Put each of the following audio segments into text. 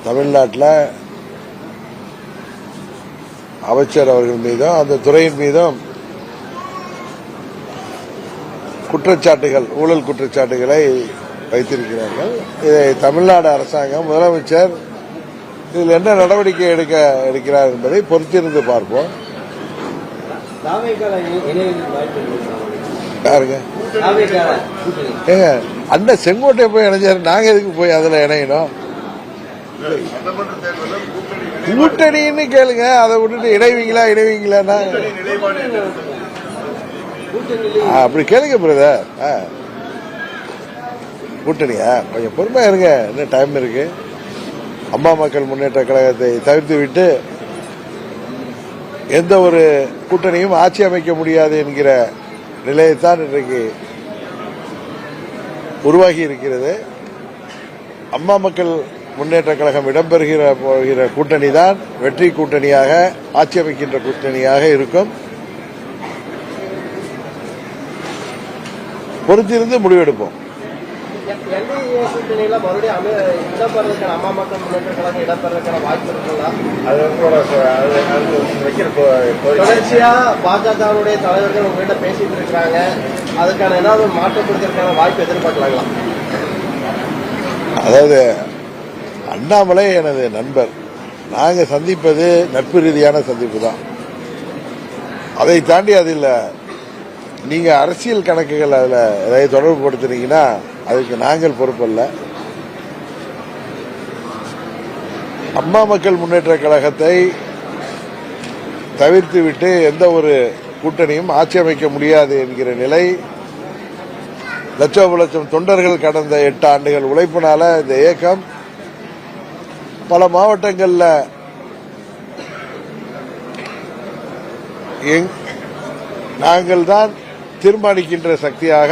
தமிழ்நாட்டில் அமைச்சர் அவர்கள் மீதும் அந்த துறையின் மீதும் குற்றச்சாட்டுகள், ஊழல் குற்றச்சாட்டுகளை வைத்திருக்கிறார்கள். இதை தமிழ்நாடு அரசாங்கம், முதலமைச்சர் இதில் என்ன நடவடிக்கை எடுக்கிறார் என்பதை பொறுத்திருந்து பார்ப்போம். யாருங்க ஏங்க அண்ணன் செங்கோட்டை போய் இணைஞ்சாரு, நாங்க எதுக்கு போய் அதுல இணையணும்? கூட்டணின்னு கேளுங்க, அதை விட்டுட்டு இணைவீங்களா? அப்படி கேளுங்க பிரதர். கூட்டணியா? கொஞ்சம் பொறுமையா இருங்க, இன்னும் டைம் இருக்கு. அம்மா மக்கள் முன்னேற்ற கழகத்தை தவிர்த்து விட்டு எந்த ஒரு கூட்டணியும் ஆட்சி அமைக்க முடியாது என்கிற நிலையைத்தான் இன்றைக்கு உருவாகி இருக்கிறது. அம்மா மக்கள் முன்னேற்ற கழகம் இடம்பெறுகிற கூட்டணி தான் வெற்றி கூட்டணியாக, ஆட்சி அமைக்கின்ற கூட்டணியாக இருக்கும். பொறுத்திருந்து முடிவெடுப்போம். பாஜகவுடைய தலைவர்கள் உங்ககிட்ட பேசிட்டு இருக்காங்க, அதுக்கான ஏதாவது மாற்றம் கொடுக்கறதுக்கான வாய்ப்பு எதிர்பார்க்கலாங்களா? அதாவது அண்ணாமலை எனது நண்பர், நாங்க சந்திப்பது நட்பு ரீதியான சந்திப்பு தான். அதை தாண்டி அதில் நீங்க அரசியல் கணக்குகள் அதில் ஏதாவது தொடர்பு படுத்துனீங்கன்னா அதுக்கு நாங்கள் பொறுப்பல்ல. அம்மா மக்கள் முன்னேற்ற கழகத்தை தவிர்த்து விட்டு எந்த ஒரு கூட்டணியும் ஆட்சி அமைக்க முடியாது என்கிற நிலை லட்சம் தொண்டர்கள் கடந்த 8 ஆண்டுகள் உழைப்பினால இந்த இயக்கம் பல மாவட்டங்களில் நாங்கள் தான் தீர்மானிக்கின்ற சக்தியாக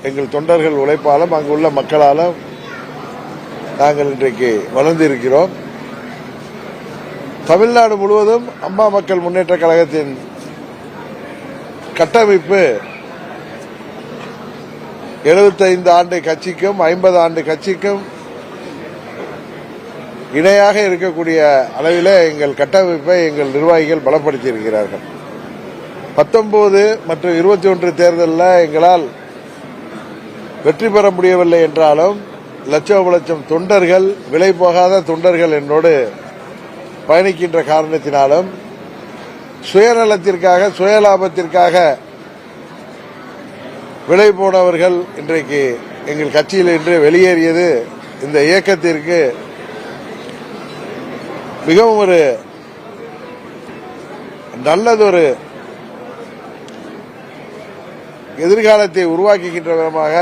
எங்கள் தொண்டர்கள் உழைப்பாலும் அங்குள்ள மக்களாலும் நாங்கள் இன்றைக்கு வளர்ந்திருக்கிறோம். தமிழ்நாடு முழுவதும் அம்மா மக்கள் முன்னேற்ற கழகத்தின் கட்டமைப்பு 75 ஆண்டு கட்சிக்கும் 50 ஆண்டு கட்சிக்கும் இணையாக இருக்கக்கூடிய அளவில் எங்கள் கட்டமைப்பை எங்கள் நிர்வாகிகள் பலப்படுத்தி இருக்கிறார்கள். 19 மற்றும் 21 தேர்தலில் எங்களால் வெற்றி பெற முடியவில்லை என்றாலும் லட்சம் தொண்டர்கள், விலை போகாத தொண்டர்கள் என்னோடு பயணிக்கின்ற காரணத்தினாலும் சுயநலத்திற்காக, சுயலாபத்திற்காக விலை போனவர்கள் இன்றைக்கு எங்கள் கட்சியில் இன்று வெளியேறியது இந்த இயக்கத்திற்கு மிகவும் ஒரு நல்லதொரு எதிர்காலத்தை உருவாக்குகின்ற விதமாக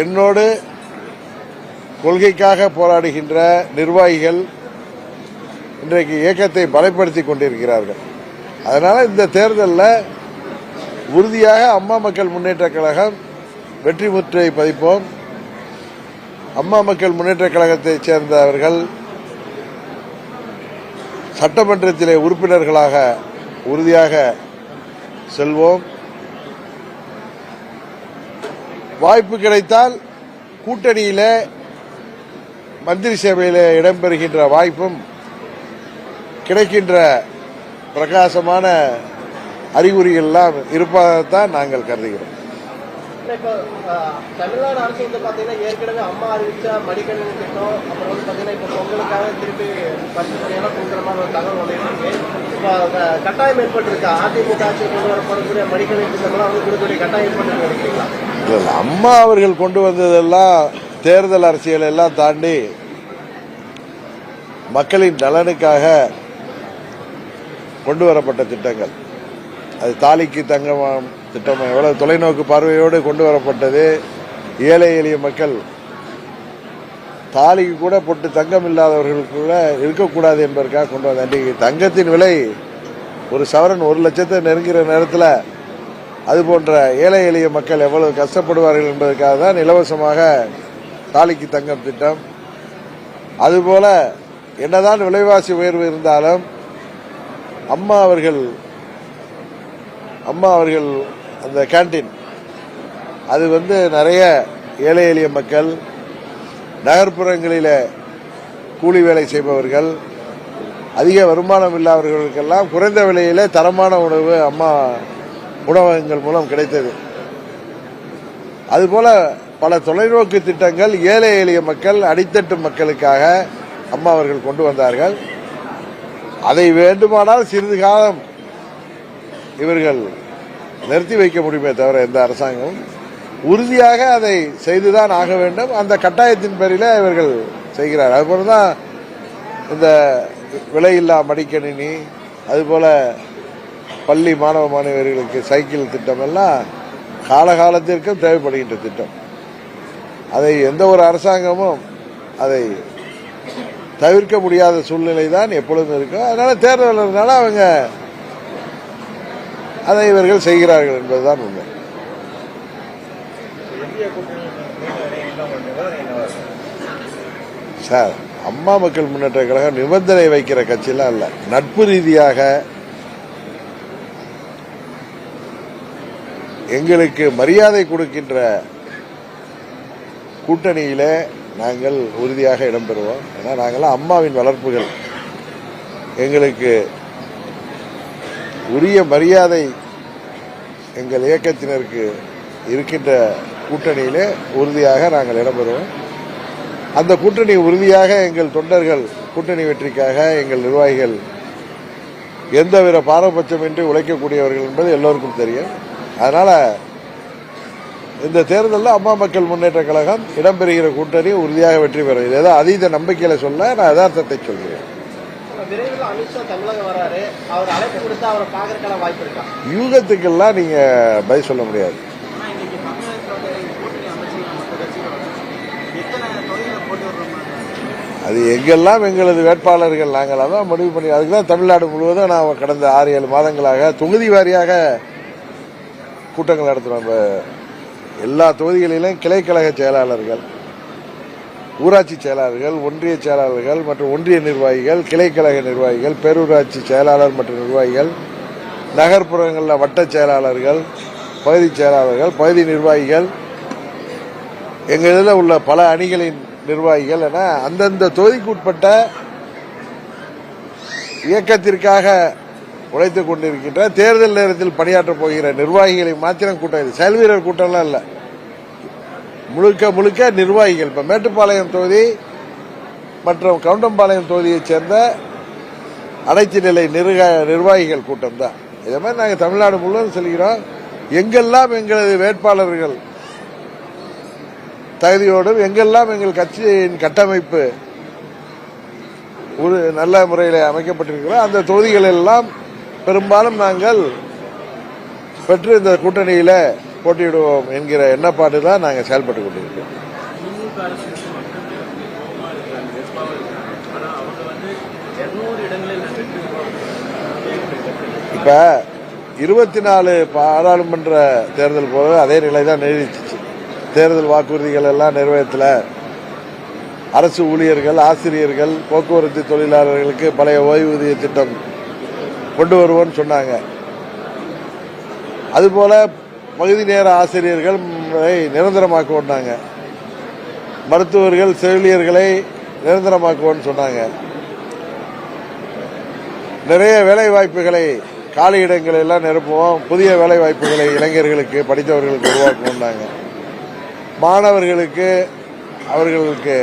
என்னோடு கொள்கைக்காக போராடுகின்ற நிர்வாகிகள் இன்றைக்கு இயக்கத்தை பலப்படுத்திக் கொண்டிருக்கிறார்கள். அதனால இந்த தேர்தலில் உறுதியாக அம்மா மக்கள் முன்னேற்ற கழகம் வெற்றி முற்றை பதிப்போம். அம்மா மக்கள் முன்னேற்ற கழகத்தைச் சேர்ந்தவர்கள் சட்டமன்றத்திலே உறுப்பினர்களாக உறுதியாக செல்வோம். வாய்ப்பு கிடைத்தால் கூட்டணியில மந்திரி சபையில் இடம்பெறுகின்ற வாய்ப்பும் கிடைக்கின்ற பிரகாசமான அறிகுறிகள் எல்லாம் இருப்பதாகத்தான் நாங்கள் கருதுகிறோம். தமிழ்நாடு அரசு வந்து பாத்தீங்கன்னா ஏற்கனவே அம்மா அறிவிச்ச மடிக்கணினி திட்டம், அப்புறம் வந்து பாத்தீங்கன்னா இப்ப பொங்கலுக்காக திருப்பி 10 மணியெல்லாம் கொடுக்குற மாதிரி ஒரு தகவல் வந்துருக்கு. இப்ப கட்டாயம் ஏற்பட்டிருக்கா? அதிமுக ஆட்சி கொண்டு வரப்படக்கூடிய மடிக்கணினி திட்டம்லாம் வந்து கொடுக்கக்கூடிய கட்டாயம் ஏற்பட்டு நினைக்கிறீங்களா? அம்மா அவர்கள் கொண்டு வந்ததெல்லாம் தேர்தல் அரசியல் எல்லாம் தாண்டி மக்களின் நலனுக்காக கொண்டு வரப்பட்ட திட்டங்கள். அது தாலிக்கு தங்கம் திட்டம் எவ்வளவு தொலைநோக்கு பார்வையோடு கொண்டு வரப்பட்டது. ஏழை எளிய மக்கள் தாலிக்கு கூட போட்டு தங்கம் இல்லாதவர்களுக்கு கூட இருக்கக்கூடாது என்பதற்காக கொண்டு வந்த அன்றைக்கு தங்கத்தின் விலை ஒரு சவரன் 1 லட்சத்தை நெருங்குகிற நேரத்தில் அது போன்ற ஏழை எளிய மக்கள் எவ்வளவு கஷ்டப்படுவார்கள் என்பதற்காக தான் இலவசமாக தாலிக்கு தங்கம் திட்டம். அதுபோல என்னதான் விலைவாசி உயர்வு இருந்தாலும் அம்மா அவர்கள் அந்த கேண்டீன் அது வந்து நிறைய ஏழை எளிய மக்கள் நகர்ப்புறங்களில் கூலி வேலை செய்பவர்கள், அதிக வருமானம் இல்லாதவர்களுக்கெல்லாம் குறைந்த விலையிலே தரமான உணவு அம்மா உணவகங்கள் மூலம் கிடைத்தது. அதுபோல பல தொலைநோக்கு திட்டங்கள் ஏழை எளிய மக்கள், அடித்தட்டு மக்களுக்காக அம்மா அவர்கள் கொண்டு வந்தார்கள். அதை வேண்டுமானால் சிறிது காலம் இவர்கள் நிறுத்தி வைக்க முடியுமே தவிர எந்த அரசாங்கமும் உறுதியாக அதை செய்துதான் ஆக வேண்டும். அந்த கட்டாயத்தின் பேரில் இவர்கள் செய்கிறார். அதுபோலதான் இந்த விலையில்லா மடிக்கணினி, அதுபோல பள்ளி மாணவ மாணவியர்களுக்கு சைக்கிள் திட்டம் எல்லாம் காலகாலத்திற்கும் தேவைப்படுகின்ற திட்டம். அதை எந்த ஒரு அரசாங்கமும் அதை தவிர்க்க முடியாத சூழ்நிலை தான் எப்பொழுதும் இருக்கும். அதனால தேர்தல்னால அவங்க அதை இவர்கள் செய்கிறார்கள் என்பதுதான் உண்மை. சார், அம்மா மக்கள் முன்னேற்ற கழகம் நிபந்தனை வைக்கிற கட்சியெல்லாம் இல்ல. நட்பு ரீதியாக எங்களுக்கு மரியாதை கொடுக்கின்ற கூட்டணியிலே நாங்கள் உறுதியாக இடம்பெறுவோம். ஏன்னா நாங்கள்லாம் அம்மாவின் வளர்ப்புகள். எங்களுக்கு உரிய மரியாதை எங்கள் இயக்கத்தினருக்கு இருக்கின்ற கூட்டணியிலே உறுதியாக நாங்கள் இடம்பெறுவோம். அந்த கூட்டணி உறுதியாக எங்கள் தொண்டர்கள் கூட்டணி வெற்றிக்காக எங்கள் நிர்வாகிகள் எந்தவித பாரபட்சமின்றி உழைக்கக்கூடியவர்கள் என்பது எல்லோருக்கும் தெரியும். அதனால இந்த தேர்தலில் அம்மா மக்கள் முன்னேற்ற கழகம் இடம்பெறுகிற கூட்டணி உறுதியாக வெற்றி பெறும். இது ஏதோ அதீத நம்பிக்கையில சொல்ல, நான் யதார்த்தத்தை சொல்கிறேன். விரைவில் அமித்ஷா தமிழகம் வராரு, அவர் அழைப்பு கொடுத்தா அவரை பார்க்கறதுக்கான வாய்ப்பு இருக்கா? யூகத்துக்கெல்லாம் நீங்க பதில் சொல்ல முடியாது. அது எங்கெல்லாம் எங்களது வேட்பாளர்கள் நாங்கள் அதான் முடிவு பண்ணி, அதுக்குதான் தமிழ்நாடு முழுவதும் நான் கடந்த 6-7 மாதங்களாக தொகுதி வாரியாக கூட்டங்கள் நடத்துறோம். எல்லா தொகுதிகளிலும் கிளைக்கழக செயலாளர்கள், ஊராட்சி செயலாளர்கள், ஒன்றிய செயலாளர்கள் மற்றும் ஒன்றிய நிர்வாகிகள், கிளைக்கழக நிர்வாகிகள், பேரூராட்சி செயலாளர் மற்றும் நிர்வாகிகள், நகர்ப்புறங்களில் வட்ட செயலாளர்கள், பகுதி செயலாளர்கள், பகுதி நிர்வாகிகள், எங்கள் இதில் உள்ள பல அணிகளின் நிர்வாகிகள் என அந்தந்த தொகுதிக்கு உட்பட்ட இயக்கத்திற்காக உழைத்துக் கொண்டிருக்கின்ற தேர்தல் நேரத்தில் பணியாற்றப் போகிற நிர்வாகிகளை மாத்திரம் கூட்டம். இது செயல் வீரர் கூட்டம்லாம் இல்ல, முழுக்க முழுக்க நிர்வாகிகள். இப்ப மேட்டுப்பாளையம் தொகுதி மற்றும் கவுண்டம்பாளையம் தொகுதியைச் சேர்ந்த அனைத்து நிலை நிர்வாகிகள் கூட்டம் தான். இதே மாதிரி நாங்கள் தமிழ்நாடு முழுவதும் செல்கிறோம். எங்கெல்லாம் எங்களது வேட்பாளர்கள் தகுதியோடும், எங்கெல்லாம் எங்கள் கட்சியின் கட்டமைப்பு ஒரு நல்ல முறையில் அமைக்கப்பட்டிருக்கிறோம், அந்த தொகுதிகள் எல்லாம் பெரும்பாலும் நாங்கள் பெற்று இந்த கூட்டணியில போட்டியிடுவோம் என்கிற எண்ணப்பாடு தான் நாங்கள் செயல்பட்டு கொண்டிருக்கிறோம். இப்ப 24 பாராளுமன்ற தேர்தல் போது அதே நிலை தான் நீடிச்சிச்சு. தேர்தல் வாக்குறுதிகள் எல்லாம் நிறைவேற்றல. அரசு ஊழியர்கள், ஆசிரியர்கள், போக்குவரத்து தொழிலாளர்களுக்கு பழைய ஓய்வூதிய திட்டம் கொண்டு வருவோம்னு சொன்னாங்க. அதுபோல பகுதி நேர ஆசிரியர்கள் நிரந்தரமாக்குவோம்னாங்க. மருத்துவர்கள், செவிலியர்களை நிரந்தரமாக்குவோம்னு சொன்னாங்க. நிறைய வேலை வாய்ப்புகளை, காலி இடங்களை எல்லாம் நிரப்புவோம், புதிய வேலை வாய்ப்புகளை இளைஞர்களுக்கு, படித்தவர்களுக்கு உருவாக்குவோம்னாங்க. மாணவர்களுக்கு அவர்களுக்கு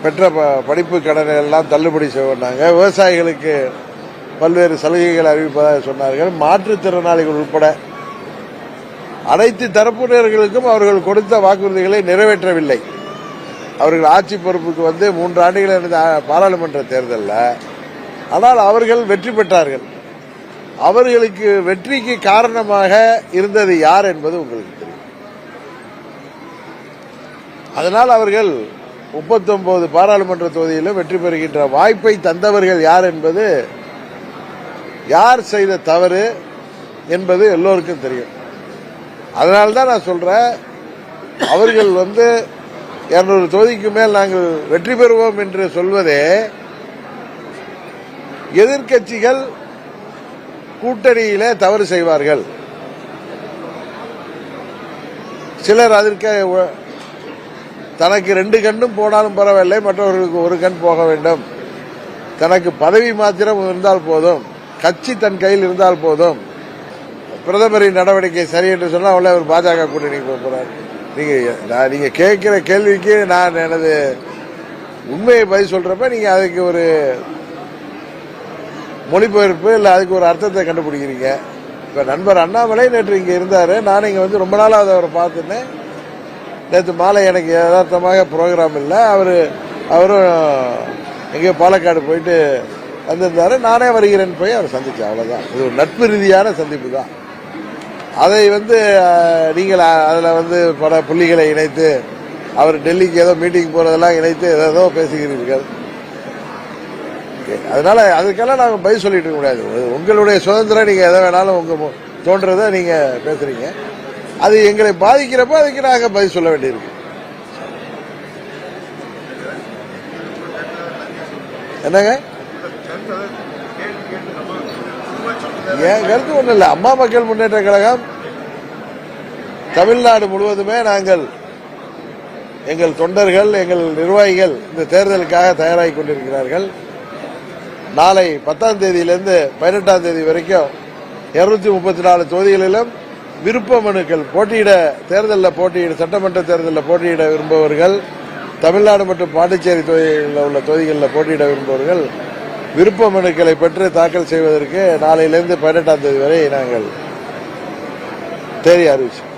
பெற்ற படிப்பு கடனை எல்லாம் தள்ளுபடி செய்வாங்க. விவசாயிகளுக்கு பல்வேறு சலுகைகள் அறிவிப்பதாக சொன்னார்கள். மாற்றுத்திறனாளிகள் உட்பட அனைத்து தரப்பினர்களுக்கும் அவர்கள் கொடுத்த வாக்குறுதிகளை நிறைவேற்றவில்லை. அவர்கள் ஆட்சி பொறுப்புக்கு வந்து 3 ஆண்டுகள் இருந்த பாராளுமன்ற தேர்தலில், ஆனால் அவர்கள் வெற்றி பெற்றார்கள். அவர்களுக்கு வெற்றிக்கு காரணமாக இருந்தது யார் என்பது உங்களுக்கு தெரியும். அதனால் அவர்கள் 39 பாராளுமன்ற தொகுதியிலும் வெற்றி பெறுகின்ற வாய்ப்பை தந்தவர்கள் யார் என்பது, யார் செய்த தவறு என்பது எல்லோருக்கும் தெரியும். அதனால்தான் நான் சொல்றேன், அவர்கள் 200 தொகுதிக்கு மேல் நாங்கள் வெற்றி பெறுவோம் என்று சொல்வதே எதிர்க்கட்சிகள் கூட்டணியிலே தவறு செய்வார்கள், சிலர் அதற்கு தனக்கு 2 கண்ணும் போனாலும் பரவாயில்லை, மற்றவர்களுக்கு 1 கண் போக வேண்டும். தனக்கு பதவி மாத்திரம் இருந்தால் போதும், கட்சி தன் கையில் இருந்தால் போதும். பிரதமரின் நடவடிக்கை சரி என்று சொன்னால் அவளே அவர் பாஜக கூட்டணி போறார். நீங்க கேட்கிற கேள்விக்கு நான் எனது உண்மையை பதில் சொல்றப்ப நீங்க அதுக்கு ஒரு மொழிபெயர்ப்பு இல்ல அதுக்கு ஒரு அர்த்தத்தை கண்டுபிடிக்கிறீங்க. இப்ப நண்பர் அண்ணாமலை நேற்று இங்க இருந்தாரு. நான் இங்க வந்து ரொம்ப நாளாவது அவரை பார்த்துன்னேன். நேற்று மாலை எனக்கு யதார்த்தமாக ப்ரோக்ராம் இல்லை. அவரும் எங்கேயோ பாலக்காடு போயிட்டு வந்திருந்தாரு. நானே வருகிறேன்னு போய் அவர் சந்திச்சேன். அவ்வளவுதான். இது ஒரு நட்பு ரீதியான சந்திப்பு தான். அதை வந்து நீங்கள் அதில் பல புள்ளிகளை இணைத்து அவர் டெல்லிக்கு ஏதோ மீட்டிங் போறதெல்லாம் இணைத்து ஏதோ பேசுகிறீர்கள். அதனால அதுக்கெல்லாம் நாங்கள் பதில் சொல்லிட்டு இருக்க முடியாது. உங்களுடைய சுதந்திரம், நீங்க எதை வேணாலும் உங்க தோன்றதை நீங்க பேசுறீங்க. அது எங்களை பாதிக்கிறப்ப அதுக்கு நாங்கள் பதில் சொல்ல வேண்டியிருக்கு. என்னங்க என் கருத்து ஒன்றும் இல்லை. அம்மா மக்கள் முன்னேற்ற கழகம் தமிழ்நாடு முழுவதுமே நாங்கள் எங்கள் தொண்டர்கள், எங்கள் நிர்வாகிகள் இந்த தேர்தலுக்காக தயாராகி கொண்டிருக்கிறார்கள். நாளை 10ஆம் தேதியிலிருந்து 18ஆம் தேதி வரைக்கும் 234 தொகுதிகளிலும் விருப்ப மனுக்கள் சட்டமன்ற தேர்தலில் போட்டியிட விரும்புபவர்கள், தமிழ்நாடு மற்றும் பாண்டிச்சேரி தொகுதிகளில் உள்ள தொகுதிகளில் போட்டியிட விரும்புபவர்கள் விருப்ப மனுக்களை பெற்று தாக்கல் செய்வதற்கு நாளையிலிருந்து 18ஆம் தேதி வரை நாங்கள் தேதி அறிவிச்சோம்.